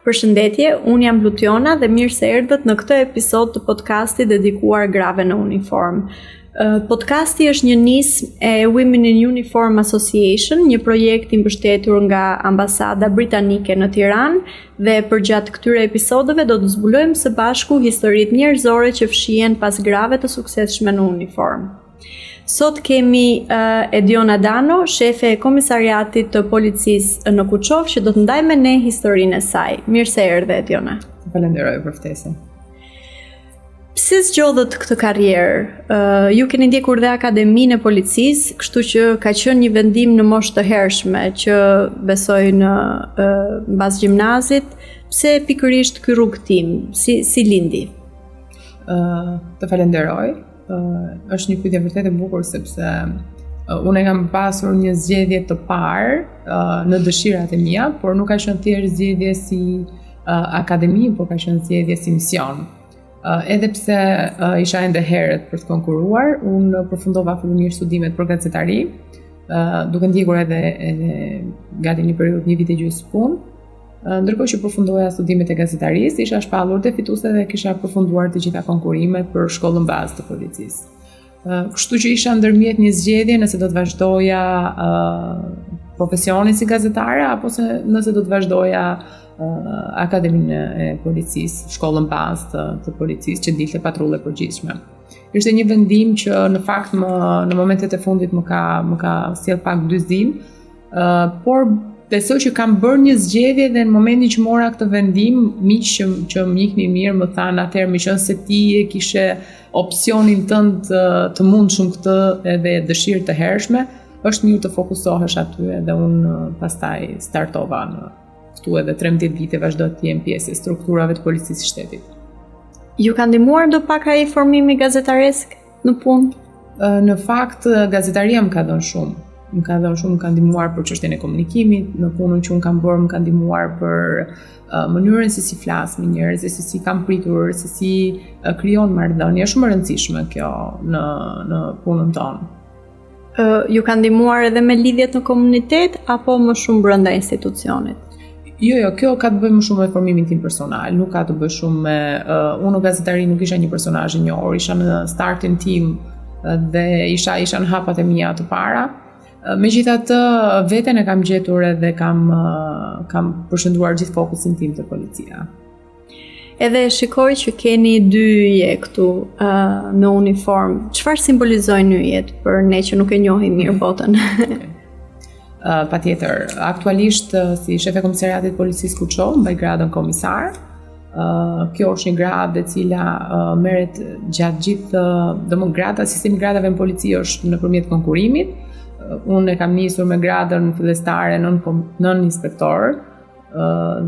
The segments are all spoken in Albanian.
Përshëndetje, unë jam Lutiona dhe mirë se erdhët në këtë episod të podcastit dedikuar grave në uniform. Podcasti është një nismë e Women in Uniform Association, një projekt i mbështetur nga Ambasada Britanike në Tiranë, dhe përgjatë këtyre episodeve do të zbulojmë së bashku historitë njerëzore që fshihen pas grave të suksesshme në uniform. Sot kemi Ediona Dano, shefe e komisariatit të policisë në Kuçov, që do të ndajë me ne historinë e saj. Mirë se erdhe, Ediona. Falenderoj për ftesën. Pse zgjodhët këtë karrierë? Ju keni ndjekur dhe akademinë e policisë, kështu që ka qenë një vendim në moshë të hershme që besoj në mbas gjimnazit. Pse pikërisht ky rrugëtim? Si lindi? Të falenderoj. Është një pyetje vërtet e bukur sepse unë kam pasur një zgjedhje të parë në dëshirat e mia, por nuk ka qenë thjesht zgjedhje si akademi, por ka qenë zgjedhje si mision. Edhe pse isha ende herët për të konkuruar, unë përfundova fillimisht studimet për gazetari, duke ndjekur edhe gati një periudhë një vit e gjysmë punë. Ndërkohë që përfundoja studimet e gazetarisë, isha shpallur te fituese dhe kisha përfunduar të gjitha konkurimet për shkollën bazë të policisë. Kështu që isha ndërmjet një zgjedhje nëse do të vazhdoja profesionin si gazetare apo nëse do të vazhdoja akademinë e policisë, shkollën bazë të policisë që dilte patrulle përgjithshme. Ishte një vendim që në fakt në momentet e fundit më ka sjell pak dyzim, por besoj që kam bërë një zgjedhje dhe në momentin që mora këtë vendim, miq që më njihnin mirë më thanë atëherë më qenë se ti e kishe opsionin tënd të mundshëm këtë edhe dëshirë të hershme, është mirë të fokusohesh aty dhe unë pastaj startova këtu edhe 13 vite vazhdoj të jem pjesë e strukturave të policisë së shtetit. Ju ka ndihmuar do pak ai formimi gazetaresk në punë? Në fakt gazetaria më ka dhënë shumë. Më ka ndihmuar për çështjen e komunikimit, në punën që unë kam bërë më ka ndihmuar për mënyrën se si flas me njerëz, se si kam pritur, se si krijon marrëdhënie. Është shumë e rëndësishme kjo në punën tonë. Ju ka ndihmuar edhe me lidhjet në komunitet apo më shumë brenda institucionit? Jo, kjo ka të bëjë më shumë me formimin tim personal, nuk ka të bëjë shumë me unë në gazetari nuk isha një personazh i njohur, isha në startin tim dhe isha në hapat e mia të para. Megjithatë, veten e kam gjetur edhe kam përshëndruar gjithë fokusin tim te policia. Edhe shikoj që keni dy yje këtu në uniform. Çfarë simbolizojnë yjet për ne që nuk e njohim mirë botën? Patjetër, aktualisht si shefe komisariatit policisë Kuçov mbaj gradën komisar. Kjo është një gradë e cila merret gjatë gjithë, grada, sistemi gradave në polici është nëpërmjet konkurimit. Unë e kam nisur me gradën fillestare nën inspektor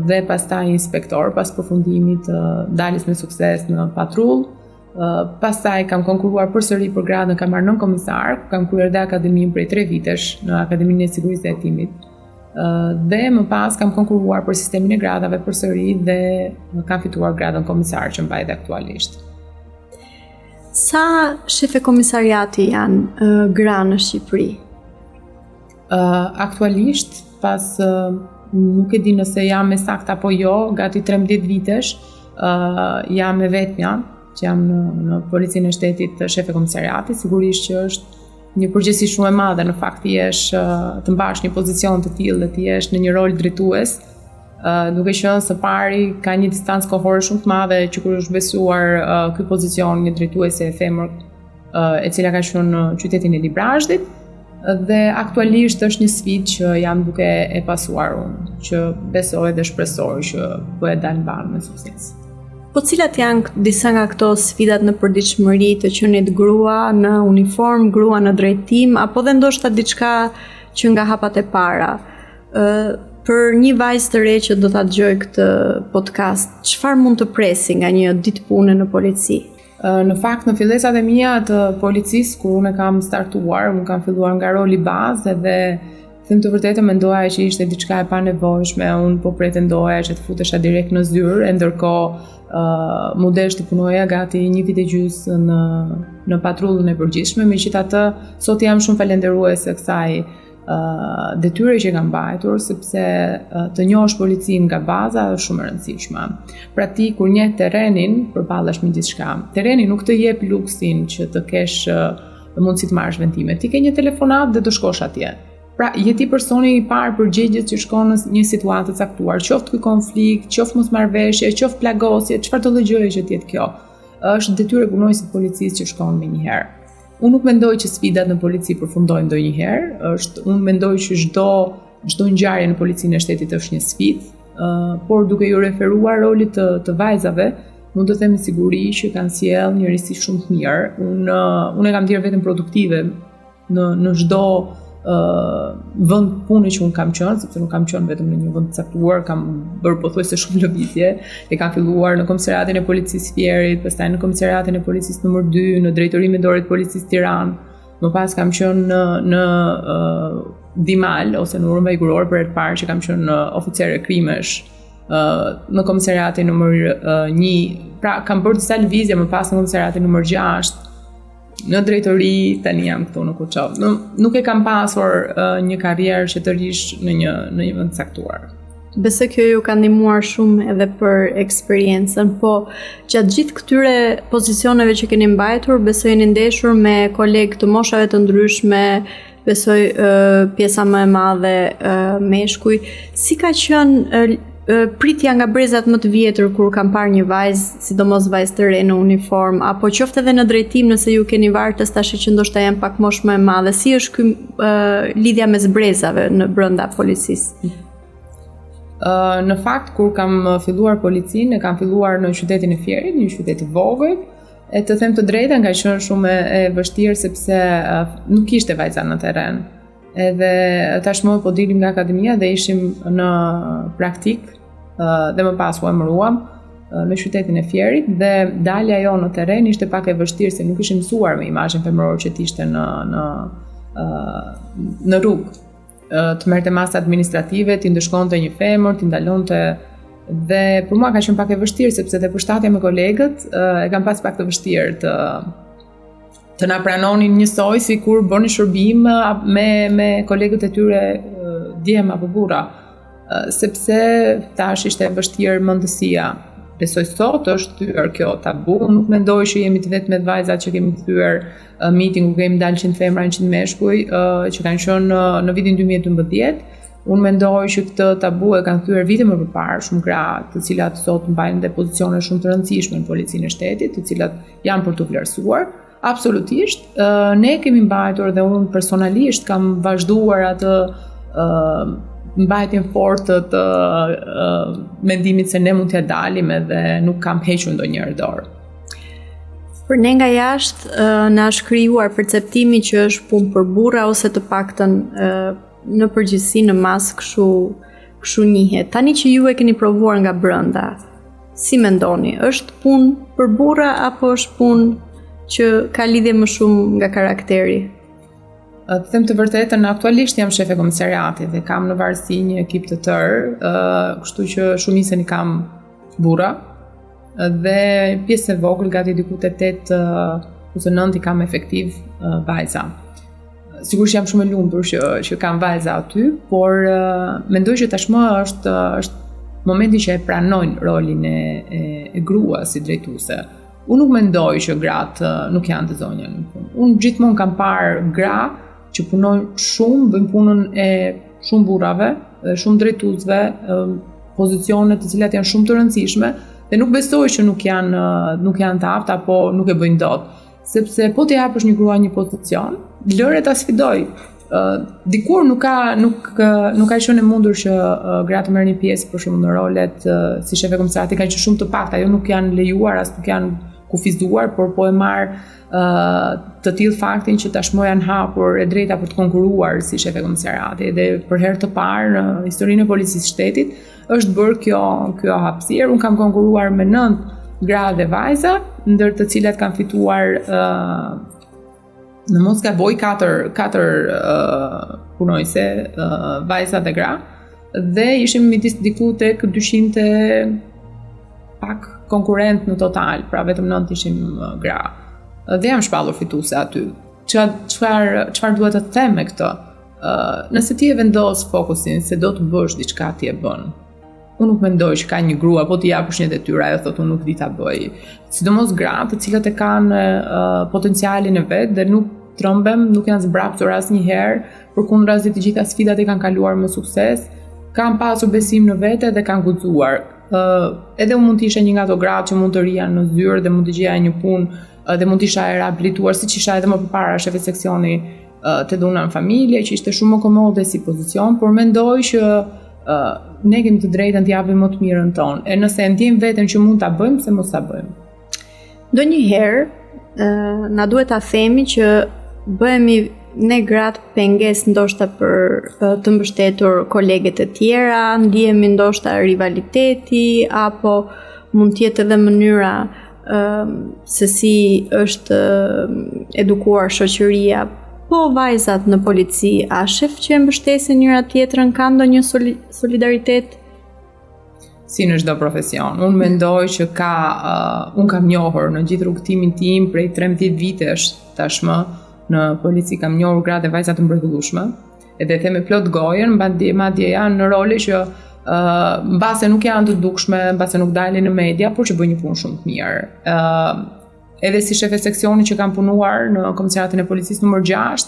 dhe pastaj inspektor pas përfundimit daljes me sukses në patrull. Pastaj kam konkuruar përsëri për gradën kam marrë nën komisar, kam kryer dhe akademinë prej 3 vitesh në Akademinë e Sigurisë e Hetimit. Dhe më pas kam konkuruar për sistemin e gradave përsëri dhe kam fituar gradën komisar që mbaj dhe aktualisht. Sa shefe komisariati janë gra në Shqipëri? Aktualisht, pas nuk e di nëse jam me saktë apo jo, gati 13 vitesh, jam me vetmja, që jam në policinë e shtetit shefe komisariatit, sigurisht që është një përgjegjësi shumë e madhe, në fakt të mbash një pozicion të tillë dhe të jesh në një rol drejtues, duke qenë së pari ka një distancë kohore shumë të madhe që kur është besuar ky pozicion një drejtuese e femër e cila ka qenë në qytetin e Librazhdit. Dhe aktualisht është një sfidë që jam duke e pasuar unë, që besoj dhe shpresoj që bëhet dalë mban me sukses. Po cilat janë disa nga këto sfidat në përditshmëri të qenit grua në uniform, grua në drejtim, apo dhe ndoshta diçka që nga hapat e para? Për një vajzë të re që do ta dëgjoj këtë podcast, çfarë mund të presi nga një ditë pune në polici? Në fakt, në fillesat e mia të policisë, kur unë kam startuar, unë kam filluar nga roli bazë dhe them të vërtetë mendoja që ishte diçka e panevojshme, unë po pretendoja që të futesha direkt në zyrë, ndërkohë mundesh të punoja gati 1 vit e gjysmë në patrullën e përgjithshme. Megjithatë, sot jam shumë falënderuese kësaj detyre që kam mbajtur, sepse të njohësh policinë nga baza është shumë e rëndësishme. Pra ti kur njeh terrenin, përballesh me gjithçka. Terreni nuk të jep luksin që të kesh mundësi të marrësh vendime. Ti ke një telefonat dhe të shkosh atje. Pra, je ti personi i parë përgjegjës që shkon në një situatë të caktuar, qoftë ky konflikt, qoftë mosmarrveshje, qoftë plagosje, çfarë do gjëje që të jetë kjo. Është detyrë e punonjësit të policisë që shkon menjëherë. Unë nuk mendoj që sfidat në polici përfundojnë ndonjëherë, unë mendoj që çdo ngjarje në policinë e shtetit është një sfidë, por duke ju referuar rolit të vajzave, mund të them me siguri që kanë sjell një risi shumë të mirë. Unë e kam dhënë vetëm produktive në çdo vend pune që unë kam qenë, sepse nuk kam qenë vetëm në një vend të caktuar, kam bërë pothuajse shumë lëvizje. E kam filluar në komisariatin e policisë Fierit, pastaj në komisariatin e policisë nr. 2, në drejtorinë dorë të policisë Tiranë. Më pas kam qenë në Dimal ose në Urën Vajguror për herë të parë që kam qenë oficer e krimesh në komisariatin nr. 1. Pra kam bërë disa lëvizje, më pas në komisariatin nr. 6. Në drejtori tani jam këtu në Kuçov. Nuk e kam pasur një karrierë që të rish në një vend të caktuar. Besoj kjo ju ka ndihmuar shumë edhe për eksperiencën, po gjatë gjithë këtyre pozicioneve që keni mbajtur, besoj jeni ndeshur me kolegë të moshave të ndryshme, besoj pjesa më e madhe meshkuj. Si ka qenë pritja nga brezat më të vjetër kur kam parë një vajzë, sidomos vajzë të re në uniform, apo qoftë edhe në drejtim nëse ju keni vartës tash që ndoshta janë pak moshë më e madhe. Si është ky lidhja mes brezave në brenda policisë? Në fakt kur kam filluar policinë, kam filluar në qytetin e Fierit, një qytet i vogël. E të them të drejtën, ka qenë shumë e vështirë sepse nuk ishte vajza në terren. Edhe tashmë po dilim nga akademia dhe ishim në praktik dhe më pas u emëruam në qytetin e Fierit dhe dalja jo në terren ishte pak e vështirë se nuk ishim mësuar me imazhin femëror që ishte në rrugë. Të merrte masa administrative, t'i ndëshkonte një femër, t'i ndalonte dhe për mua ka qenë pak e vështirë sepse te përshtatja me kolegët e kam pas pak të vështirë të na pranonin njësoj si kur bëni shërbim me kolegët e tyre djem apo burra, sepse tash ishte vështirë mendësia. Besoj sot është thyer kjo tabu, nuk mendoj që jemi të vetmet vajzat që kemi thyer mitingu, kemi dalë 100 femra, 100 meshkuj që kanë qenë në vitin 2012. Unë mendoj që këtë tabu e kanë thyer vite më përpara shumë gra, të cilat sot mbajnë dhe pozicione shumë të rëndësishme në policinë e shtetit, të cilat janë për të vlerësuar. Absolutisht, ne kemi mbajtur dhe unë personalisht kam vazhduar atë mbajtjen fortë të mendimit se ne mund t'ja dalim edhe nuk kam hequr ndonjëherë dorë. Për ne nga jashtë na është krijuar perceptimi që është punë për burra ose të paktën në përgjithësi në masë kështu njihet. Tani që ju e keni provuar nga brenda, si mendoni, është punë për burra apo është punë që ka lidhje më shumë nga karakteri? Të them të vërtetën, aktualisht jam shefe komisariatit dhe kam në varësi një ekip të tërë, kështu që shumicën i kam burra dhe pjesë e vogël gati diku te 8 ose 9 i kam efektiv vajza. Sigurisht jam shumë e lumtur që kam vajza aty, por mendoj që tashmë është momenti që e pranojnë rolin e gruas si drejtuese. Unë nuk mendoj që gratë nuk janë të zonja në punë. Unë gjithmonë kam parë gra që punojnë shumë, bëjnë punën e shumë burrave, shumë drejtuesve, pozicione të cilat janë shumë të rëndësishme dhe nuk besoj që nuk janë të afta apo nuk e bëjnë dot, sepse po të japësh një grua një pozicion, lëre ta sfidoj. Dikur nuk ka qenë e mundur që gratë merrnin pjesë për shembull në rolet si shefe komisariati, kanë qenë shumë të pakta, ajo nuk janë lejuar as nuk janë kufizuar, por po e marr të tillë faktin që tashmë janë hapur e drejta për të konkuruar si shefe komisariati dhe për herë të parë në historinë e policisë shtetit është bërë kjo hapësirë. Unë kam konkuruar me 9 gra dhe vajza, ndër të cilat kanë fituar në mos gaboj 4 punojse, vajza dhe gra, dhe ishim midis diku tek 200 pak konkurrent në total, pra vetëm 9 ishim gra. Dhe jam shpallur fituese aty. Çfarë duhet të them me këtë? nëse ti e vendos fokusin se do të bësh diçka ti e bën. Unë nuk mendoj që ka një grua po t'i japësh një detyrë ajo thotë unë nuk di ta bëj. Sidomos gratë, të cilat e kanë potencialin e vet dhe nuk trëmbem, nuk janë zbrapsur asnjëherë, përkundrazi të gjitha sfidat i kanë kaluar me sukses, kanë pasur besim në vete dhe kanë guxuar. Edhe unë mund të isha një nga ato gratë që mund të rija në zyrë dhe mund të gjeja një punë dhe mund të isha e rehabilituar siç isha edhe më përpara shefi seksioni të dhuna në familje, që ishte shumë më komode si pozicion, por mendoj që ne kemi të drejtën të japim më të mirën tonë. E nëse ndjejmë veten që mund ta bëjmë, pse mos ta bëjmë? Ndonjëherë na duhet ta themi që bëhemi ne gratë pengesë ndoshta për të mbështetur koleget e tjera, ndihemi ndoshta rivaliteti apo mund të jetë edhe mënyra se si është edukuar shoqëria. Po vajzat në polici, a shef që e mbështesin njëra tjetrën, ka ndonjë solidaritet? Si në çdo profesion. Unë mendoj që unë kam njohur në gjithë rrugtimin tim prej 13 vitesh tashmë në polici, kam njohur gra dhe vajza të mrekullueshme, edhe them me plot gojën, madje janë në role që mbase nuk janë të dukshme, mbase nuk dalin në media, por që bëjnë një punë shumë të mirë. Edhe si shefe seksioni që kam punuar në Komisariatin e Policisë numër 6,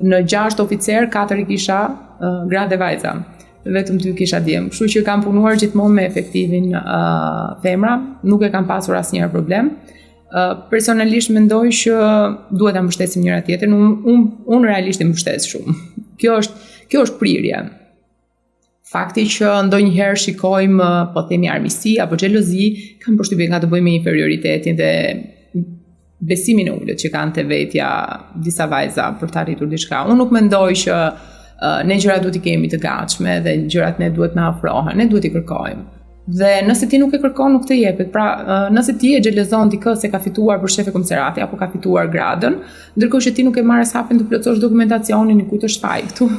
në 6 oficer, 4 i kisha gra dhe vajza. Vetëm 2 kisha djem. Kështu që kam punuar gjithmonë me efektivin femra, nuk e kam pasur asnjëherë problem. Personalisht mendoj që duhet ta mbështesim njëra tjetrën. Unë realisht e mbështes shumë. Kjo është prirje. Fakti që ndonjëherë shikojmë, po themi armiqësi apo xhelozi, kam përshtypjen nga të bëjë me inferioritetin dhe besimin e ulët që kanë te vetja disa vajza për të arritur diçka. Unë nuk mendoj që ne gjërat duhet i kemi të gatshme dhe gjërat ne duhet na afrohen, ne duhet i kërkojmë. Dhe nëse ti nuk e kërkon, nuk të jepet. Pra, nëse ti e xhelozon dikë se ka fituar për shefe komisariati apo ka fituar gradën, ndërkohë që ti nuk e marrë hapin të plotësosh dokumentacionin, i kujt është faji këtu.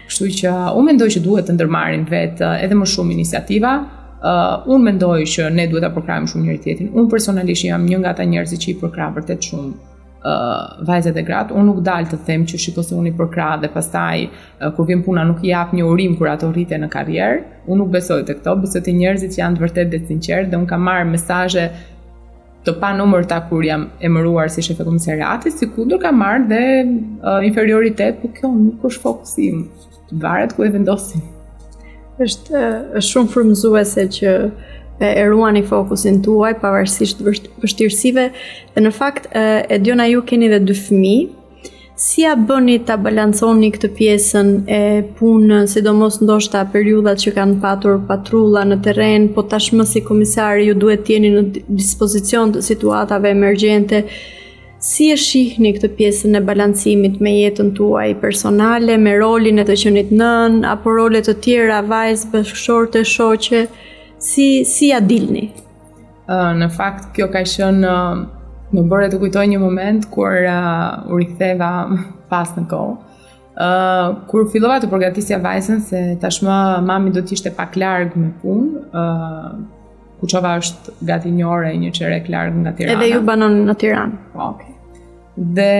Kështu që unë mendoj që duhet të ndërmarrin vetë edhe më shumë iniciativa. Unë mendoj që ne duhet ta përkrahim shumë njëri tjetrin. Unë personalisht jam një nga ata njerëzit që i përkrah vërtet shumë vajzat e gratë. Unë nuk dal të them që shiko se unë i përkrah dhe pastaj kur vjen puna nuk i jap një urim kur ato rriten në karrierë. Unë nuk besoj te këto, besoj te njerëzit që janë të vërtetë dhe të sinqertë dhe unë kam marrë mesazhe të panumërta kur jam emëruar si shefe komisariati, sikundër kam marrë dhe inferioritet, por kjo nuk është fokusim. Varet ku e vendosim. Është shumë frymëzuese që e ruani fokusin tuaj pavarësisht vështirësive dhe në fakt e Diona ju keni dhe 2 fëmijë. Si ja bëni ta balanconi këtë pjesën e punën, sidomos ndoshta periudhat që kanë patur patrulla në terren, po tashmë si komisari ju duhet të jeni në dispozicion të situatave emergjente. Si e shihni këtë pjesën e balancimit me jetën tuaj personale, me rolin e të qenit nën, apo role të tjera, vajzë, bashkëshorte, shoqe? Si ja dilni? Në fakt, kjo ka qenë më bëre të kujtoj një moment kur u riktheva pas në kohë. Kur fillova të përgatisja vajzën se tashmë mami do të ishte pak larg me punë, Kuçova është gati një orë e një çerek larg nga Tirana. Edhe ju banon në Tiranë. Okej. Dhe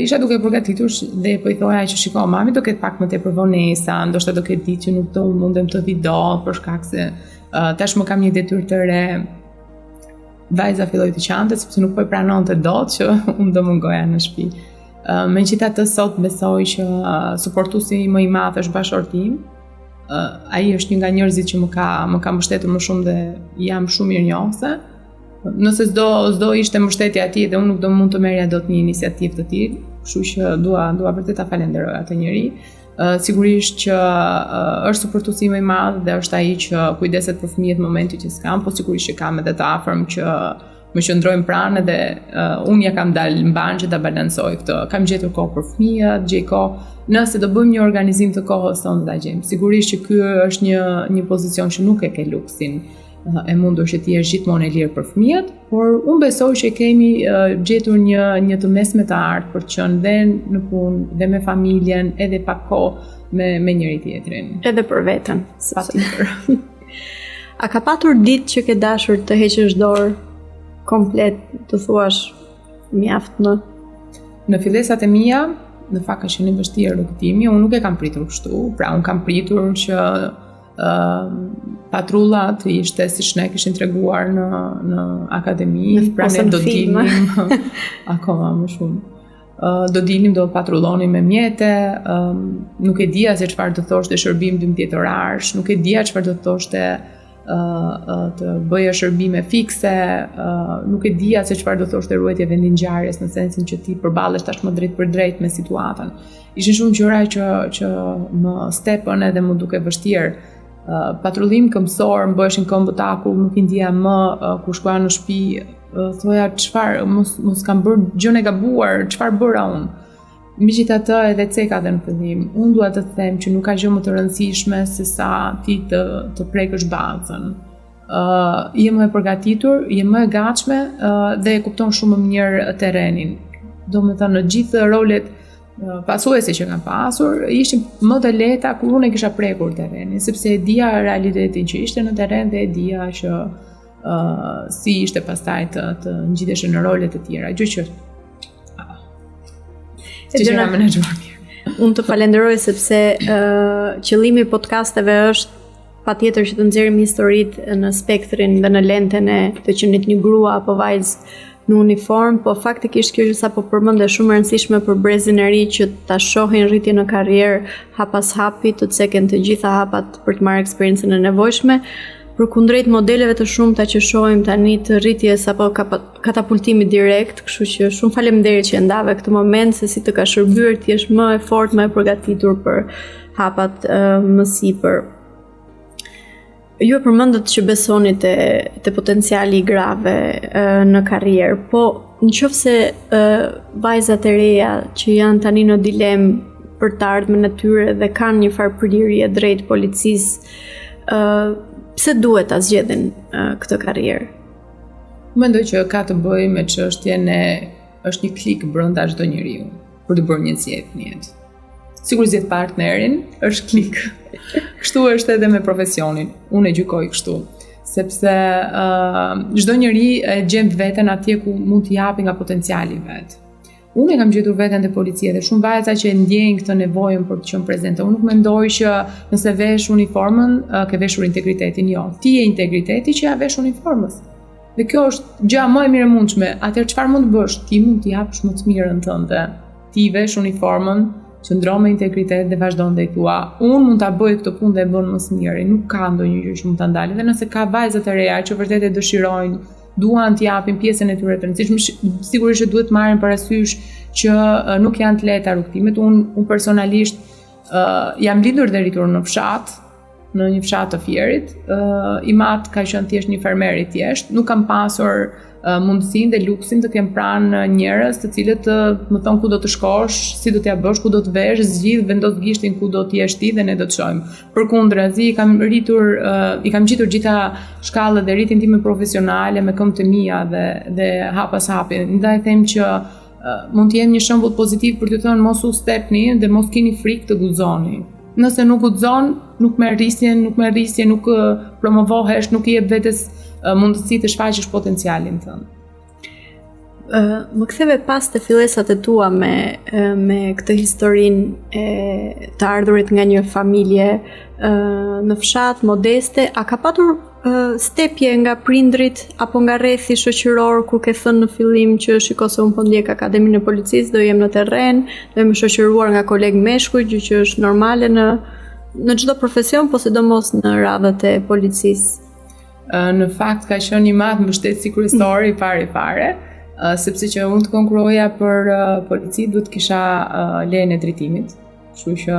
isha duke përgatitur dhe po i thoja që shiko, mami do ketë pak më tepër vonesa, ndoshta do ketë ditë që nuk do mundem të vi dot për shkak se tashmë kam një detyrë të re. Vajza filloi të qante sepse nuk po e pranonte dot që unë do mungoja në shtëpi. Megjithatë sot besoj që suportuesi më i madh është bashorti im. Ai është një nga njerëzit që më ka mbështetur më shumë dhe jam shumë mirënjohëse. Nëse s'do ishte mbështetja e tij dhe unë nuk do mund të merrja dot një iniciativë të tillë, kështu që dua vërtet ta falenderoj atë njerëz. Sigurisht që është suportuesi më i madh dhe është ai që kujdeset për fëmijët në momentin që s'kam, po sigurisht që kam edhe të afërm që më qëndrojnë pranë dhe unë ja kam dalë mban që ta balancoj këtë. Kam gjetur kohë për fëmijët, gjej kohë. Nëse do bëjmë një organizim të kohës tonë do ta gjejmë. Sigurisht që ky është një pozicion që nuk e ke luksin e mundur që ti jesh gjithmonë e lirë për fëmijët, por unë besoj që kemi gjetur një të mesme të artë për të qenë dhe në punë dhe me familjen, edhe pak kohë me njëri tjetrin. Edhe për veten. Patjetër. A ka patur ditë që ke dashur të heqësh dorë komplet, të thuash mjaft më? Në fillesat e mia në fakt ka qenë vështirë rrugtimi, unë nuk e kam pritur kështu, pra unë kam pritur që patrullat ishte siç ne kishin treguar në akademi, pra ne do dilnim akoma më shumë. Do dilnim, do patrullonim me mjete, nuk e dija se çfarë do thoshte shërbim 12 orarsh, nuk e dija çfarë do thoshte të bëja shërbime fikse, nuk e dija se çfarë do thoshte ruajtje vendingjarjes në sensin që ti përballesh tashmë drejt për drejt me situatën. Ishin shumë gjëra që më stepën edhe më duke vështirë. Patrullim këmbësor, më bëheshin këmbëtaku, nuk i ndija më kur shkoja në shtëpi, thoja çfarë mos kam bërë gjën e gabuar, çfarë bëra unë. Megjithatë edhe cekat në fillim, unë dua të them që nuk ka gjë më të rëndësishme se sa ti të prekësh bazën. Je më e përgatitur, je më e gatshme dhe e kupton shumë më mirë terrenin. Domethënë në gjithë rolet pasuese që kam pasur, ishin më të lehta kur unë e kisha prekur terrenin, sepse e dija realitetin që ishte në terren dhe e dija që si ishte pastaj të ngjiteshe në rolet e tjera. Gjë që që kam menaxhuar mirë. Unë të falenderoj sepse qëllimi i podcasteve është patjetër që të nxjerrim historitë në spektrin dhe në lentën e të qenit një grua apo vajzë në uniform, po faktikisht kjo që sapo përmend është shumë e rëndësishme për brezin e ri që ta shohin rritje në karrierë hap pas hapi, të ceken të gjitha hapat për të marrë eksperiencën e nevojshme, përkundrejt modeleve të shumta që shohim tani të rritjes apo katapultimit direkt, kështu që shumë faleminderit që e ndave këtë moment se si të ka shërbyer ti jesh më e fortë, më e përgatitur për hapat më sipër. Ju e përmendët që besoni te potenciali i grave në karrierë, po nëse vajzat e reja që janë tani në dilemë për të ardhmen e tyre dhe kanë një farë prirje drejt policisë, pse duhet ta zgjedhin këtë karrierë? Mendoj që ka të bëjë me çështjen e është një klik brenda çdo njeriu për të bërë një zgjedhje në jetë. Sigur zgjedh partnerin, është klik. Kështu është edhe me profesionin. Unë e gjykoj kështu, sepse çdo njeri e gjen veten atje ku mund t'i japi nga potenciali i vet. Unë e kam gjetur veten te policia dhe shumë vajza që e ndjejnë këtë nevojën për të qenë prezente. Unë nuk mendoj që nëse vesh uniformën ke veshur integritetin, jo. Ti je integriteti që ja vesh uniformës. Dhe kjo është gjë më e mirë e mundshme. Atëherë çfarë mund të bësh? Ti mund t'i japësh më të mirën tënde. Ti vesh uniformën, qëndro me integritet dhe vazhdo ndaj tua. Unë mund ta bëj këtë punë dhe e bën më së miri. Nuk ka ndonjë gjë që mund ta ndalë. Dhe nëse ka vajza të reja që vërtet e dëshirojnë, duan të japin pjesën e tyre të rëndësishme, sigurisht që duhet marrin parasysh që nuk janë të lehta rrugtimet. Unë personalisht jam lindur dhe rritur në fshat, në një fshat të Fierit. I mat ka qenë thjesht një fermer i thjesht. Nuk kam pasur mundësinë dhe luksin të kem pranë njerëz të cilët më thon ku do të shkosh, si do t'ja bësh, ku do të vesh, zgjidh vendos gishtin ku do të jesh ti dhe ne do të shohim. Përkundrazi, i kam gjetur gjitha shkallët dhe rritjen time profesionale me këmbët e mia dhe hap pas hapi. Ndaj them që mund të jem një shembull pozitiv për t'ju thënë mos u stepni dhe mos keni frikë të guxoni. Nëse nuk guxon, nuk merr risje, nuk promovohesh, nuk i jep vetes mundësi të shfaqësh potencialin tënd. Më ktheve pas të fillesat e tua me këtë historinë e të ardhurit nga një familje në fshat modeste, a ka patur stepje nga prindrit apo nga rrethi shoqëror ku ke thënë në fillim që shiko se unë po ndjek akademinë e policisë, do jem në terren, do jem shoqëruar nga kolegë meshkuj, gjë që është normale në çdo profesion, po sidomos në radhët e policisë. Në fakt ka qenë një madh mbështetësi kryesore i fare, sepse që unë të konkuroja për polici duhet kisha lejen e drejtimit. Kështu që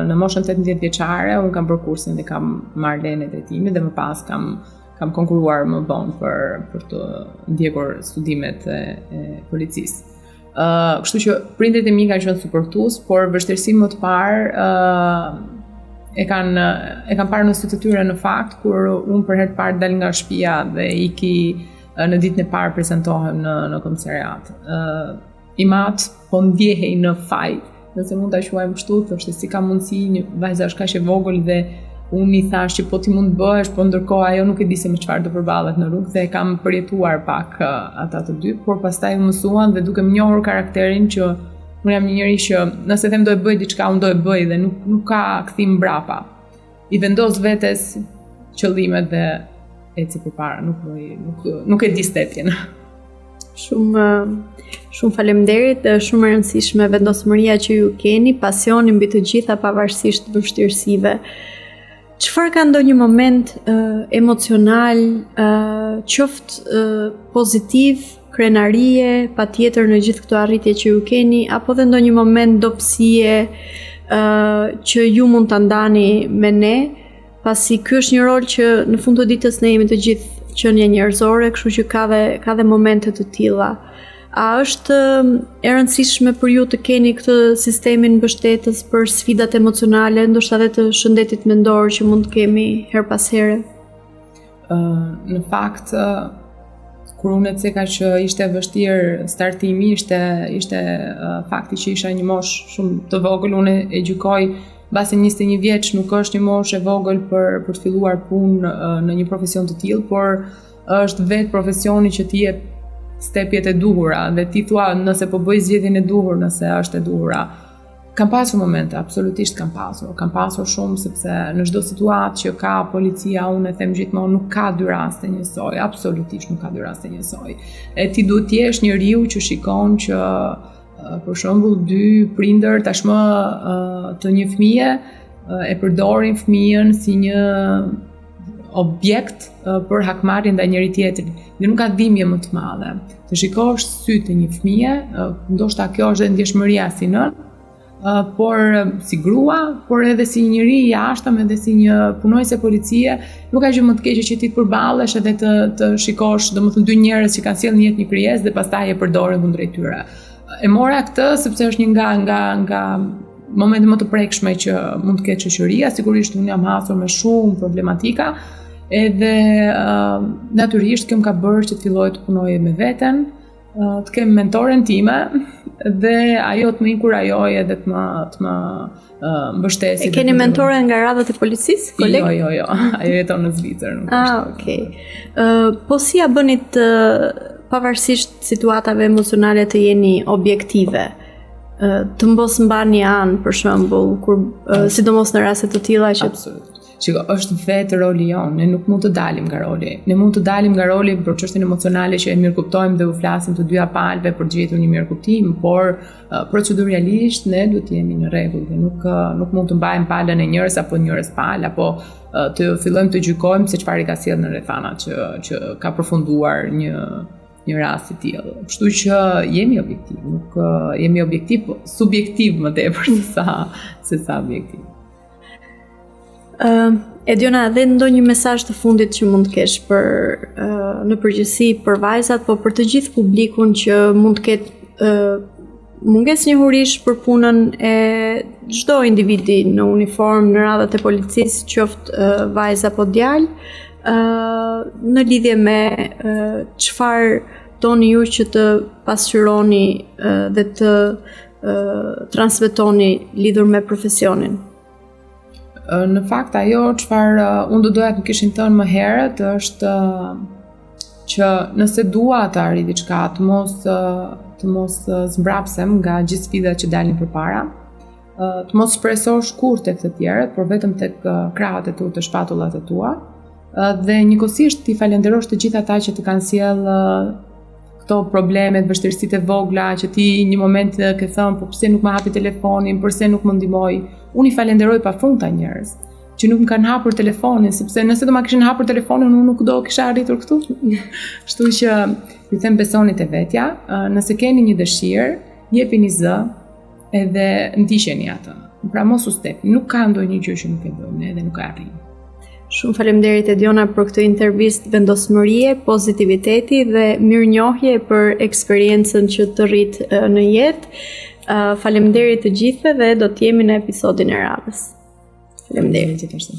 në moshën 18 vjeçare unë kam bërë kursin dhe kam marrë lejen e drejtimit dhe më pas kam konkuruar më vonë për të ndjekur studimet e policisë. Kështu që prindrit e mi kanë qenë suportues, por vështirësinë më të parë e kanë parë në sy të tyre në fakt kur unë për herë të parë dal nga shtëpia dhe iki në ditën e parë prezantohem në komisariat. I mat po ndjehej në faj, nëse mund ta quajmë kështu, thoshte si ka mundësi një vajza është kaq e vogël dhe unë i thash që po ti mund të bëhesh, po ndërkohë ajo nuk e di se me çfarë do përballet në rrugë dhe e kam përjetuar pak ata të dy, por pastaj u mësuan dhe duke më njohur karakterin që Unë jam një njeri që nëse them do e bëj diçka, unë do e bëj dhe nuk ka kthim mbrapa. I vendos vetes qëllimet dhe eci përpara, nuk e di stepjen. Shumë faleminderit, shumë e rëndësishme vendosmëria që ju keni, pasioni mbi të gjitha pavarësisht vështirësive. Çfarë ka ndonjë moment emocional, qoftë pozitiv, krenarie, patjetër në gjithë këto arritje që ju keni, apo dhe ndonjë moment dobësie që ju mund ta ndani me ne, pasi ky është një rol që në fund të ditës ne jemi të gjithë qenie njerëzore, kështu që ka dhe momente të tilla. A është e rëndësishme për ju të keni këtë sistemin mbështetës për sfidat emocionale, ndoshta edhe të shëndetit mendor që mund të kemi her pas here? Në fakt, kur unë e ceka që ishte vështirë startimi, ishte fakti që isha një moshë shumë të vogël, unë e gjykoj basi 21 vjeç nuk është një moshë e vogël për të filluar punë në një profesion të tillë, por është vetë profesioni që t'i jep stepjet e duhura dhe ti thua nëse po bëj zgjedhjen e duhur, nëse është e duhura. Kam pasur momente, absolutisht kam pasur shumë, sepse në çdo situatë që ka policia, unë e them gjithmonë, nuk ka dy raste njësoj, absolutisht nuk ka dy raste njësoj. E ti duhet të jesh njeriu që shikon që për shembull dy prindër tashmë të një fëmie e përdorin fëmijën si një objekt për hakmarrjen ndaj njëri tjetrit. Dhe nuk ka dhimbje më të madhe. Të shikosh sytë e një fëmie, ndoshta kjo është ndjeshmëria si nën, por si grua, por edhe si njëri i jashtëm, edhe si një punojëse policie, nuk ka gjë më të keqe që ti të përballesh edhe të shikosh, domethënë dy njerëz që kanë sjellë në jetë një krijesë dhe pastaj e përdorin kundrejt tyre. E mora këtë sepse është një nga momente më të prekshme që mund të ketë shoqëria. Sigurisht unë jam hasur me shumë problematika, edhe natyrisht kjo më ka bërë që të filloj të punoj me veten, të kem mentoren time dhe ajo të më inkurajoj edhe të më mbështesi. E keni mentore nga radhët e policisë, koleg? Jo, ajo jeton në Zvicër. Okay. Po si ja bënit pavarësisht situatave emocionale të jeni objektive, të mos mbani anë për shembull, kur sidomos në raste të tilla që absolutisht. Shiko, është vetë roli jonë, ne nuk mund të dalim nga roli. Ne mund të dalim nga roli për çështjen emocionale që e mirëkuptojmë dhe u flasim të dyja palëve për të gjetur një mirëkuptim, por proceduralisht ne duhet të jemi në rregull dhe nuk mund të mbajmë palën e njërës apo njërës palë, apo të fillojmë të gjykojmë se çfarë ka sjellë në rrethana që ka përfunduar një rast i tillë. Kështu që jemi objektiv, nuk jemi objektiv, subjektiv më tepër se sa objektiv. Ediona, dhe ndonjë mesazh të fundit që mund të kesh në përgjithësi për vajzat, po për të gjithë publikun që mund të ketë mungesë njohurish për punën e çdo individi në uniformë në radhët e policisë, qoftë vajza apo djalë, në lidhje me çfarë doni ju që të pasqyroni dhe të transmetoni lidhur me profesionin? Në fakt ajo çfarë unë do doja të kishin thënë më herët është që nëse dua të arrit diçka, të mos zmbrapsem nga gjithë sfidat që dalin përpara, të mos shpresosh kurrë tek të tjerët, por vetëm tek krahët e tu, të shpatullat e tua, dhe njëkohësisht ti falenderosh të gjithë ata që të kanë sjellë këto problemet, vështirësitë e vogla që ti një moment ke thënë, po pse nuk më hapi telefonin, pse nuk më ndihmoi. Unë i falenderoj pafundta njerëz që nuk më kanë hapur telefonin, sepse nëse do ma kishin hapur telefonin, unë nuk do kisha arritur këtu. Kështu që ju them besoni te vetja, nëse keni një dëshirë, jepini zë edhe ndiqeni atë. Pra mos u stepni, nuk ka ndonjë gjë që nuk e bëjmë edhe nuk e arrijmë. Shumë faleminderit Ediona për këtë intervistë vendosmërie, pozitiviteti dhe mirënjohje për eksperiencën që të rrit në jetë. Faleminderit të gjithëve dhe do të jemi në episodin e radhës. Faleminderit gjithashtu.